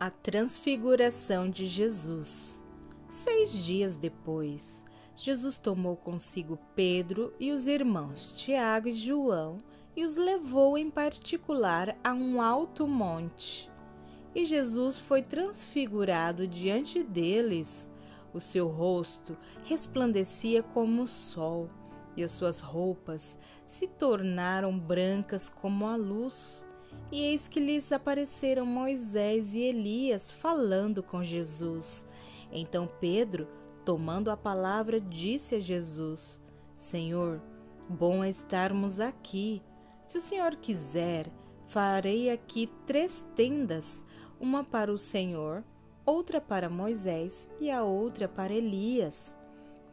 A transfiguração de Jesus. 6 dias depois, Jesus tomou consigo Pedro e os irmãos Tiago e João e os levou em particular a um alto monte. E Jesus foi transfigurado diante deles. O seu rosto resplandecia como o sol, e as suas roupas se tornaram brancas como a luz. E eis que lhes apareceram Moisés e Elias falando com Jesus. Então Pedro, tomando a palavra, disse a Jesus: Senhor, bom é estarmos aqui. Se o Senhor quiser, farei aqui 3 tendas, uma para o Senhor, outra para Moisés e a outra para Elias.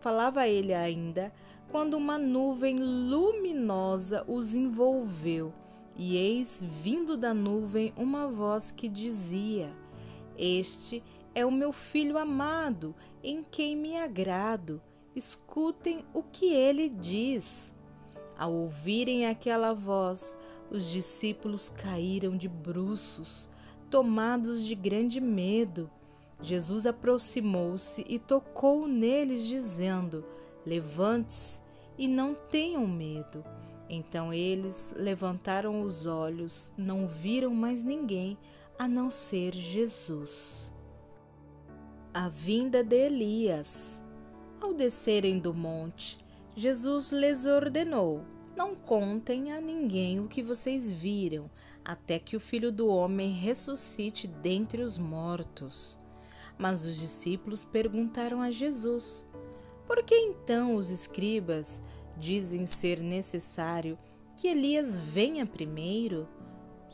Falava ele ainda, quando uma nuvem luminosa os envolveu. E eis vindo da nuvem uma voz que dizia: Este é o meu filho amado, em quem me agrado. Escutem o que ele diz. Ao ouvirem aquela voz, os discípulos caíram de bruços, tomados de grande medo. Jesus aproximou-se e tocou neles, dizendo: Levante-se e não tenham medo. Então eles levantaram os olhos, não viram mais ninguém a não ser Jesus. A vinda de Elias. Ao descerem do monte, Jesus lhes ordenou: Não contem a ninguém o que vocês viram, até que o Filho do Homem ressuscite dentre os mortos. Mas os discípulos perguntaram a Jesus: Por que então os escribas dizem ser necessário que Elias venha primeiro?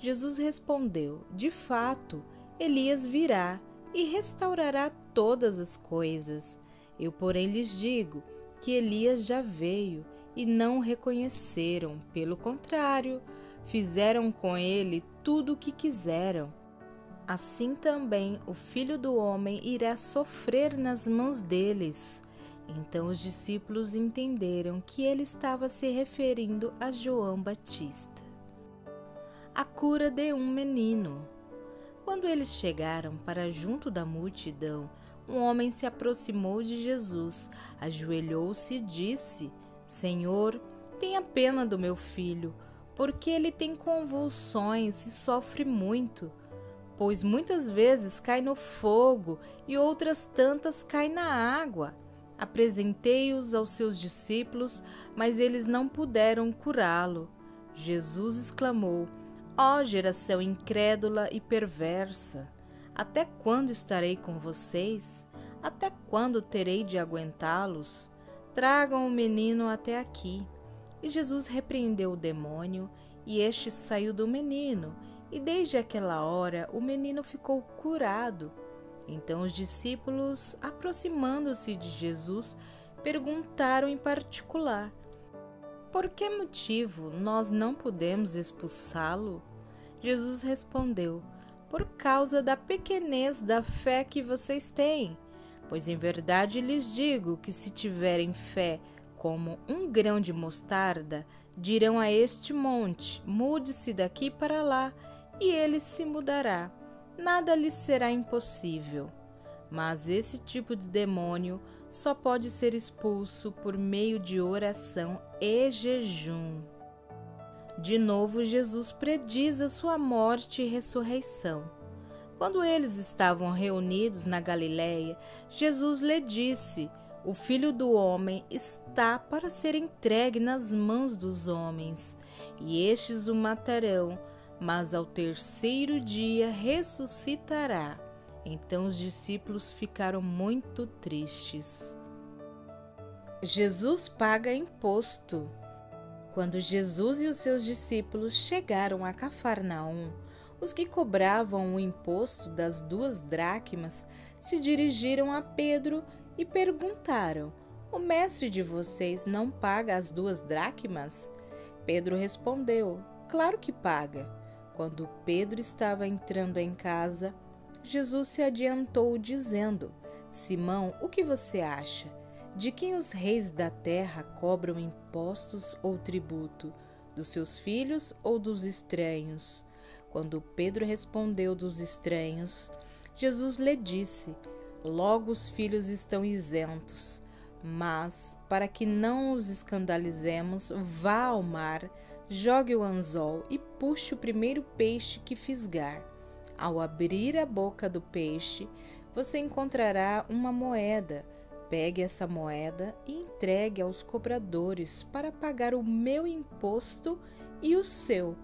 Jesus respondeu: De fato, Elias virá e restaurará todas as coisas. Eu, porém, lhes digo que Elias já veio e não o reconheceram. Pelo contrário, fizeram com ele tudo o que quiseram. Assim também o Filho do Homem irá sofrer nas mãos deles. Então os discípulos entenderam que ele estava se referindo a João Batista. A cura de um menino. Quando eles chegaram para junto da multidão, um homem se aproximou de Jesus, ajoelhou-se e disse: Senhor, tenha pena do meu filho, porque ele tem convulsões e sofre muito. Pois muitas vezes cai no fogo e outras tantas cai na água. Apresentei-os aos seus discípulos, mas eles não puderam curá-lo. Jesus exclamou: Ó geração incrédula e perversa! Até quando estarei com vocês? Até quando terei de aguentá-los? Tragam o menino até aqui. E Jesus repreendeu o demônio, e este saiu do menino, e desde aquela hora o menino ficou curado. Então os discípulos, aproximando-se de Jesus, perguntaram em particular: Por que motivo nós não podemos expulsá-lo? Jesus respondeu: Por causa da pequenez da fé que vocês têm. Pois em verdade lhes digo que se tiverem fé como um grão de mostarda, dirão a este monte: Mude-se daqui para lá, e ele se mudará. Nada lhes será impossível. Mas esse tipo de demônio só pode ser expulso por meio de oração e jejum. De novo, Jesus prediz a sua morte e ressurreição. Quando eles estavam reunidos na Galiléia, Jesus lhe disse: O Filho do Homem está para ser entregue nas mãos dos homens, e estes o matarão, mas ao 3º dia ressuscitará. Então os discípulos ficaram muito tristes. Jesus paga imposto. Quando Jesus e os seus discípulos chegaram a Cafarnaum, os que cobravam o imposto das 2 dracmas se dirigiram a Pedro e perguntaram: O mestre de vocês não paga as 2 dracmas? Pedro respondeu: Claro que paga. Quando Pedro estava entrando em casa, Jesus se adiantou, dizendo: Simão, o que você acha? De quem os reis da terra cobram impostos ou tributo? Dos seus filhos ou dos estranhos? Quando Pedro respondeu: dos estranhos, Jesus lhe disse: logo os filhos estão isentos, mas, para que não os escandalizemos, vá ao mar, jogue o anzol e puxe o primeiro peixe que fisgar. Ao abrir a boca do peixe, você encontrará uma moeda. Pegue essa moeda e entregue aos cobradores para pagar o meu imposto e o seu.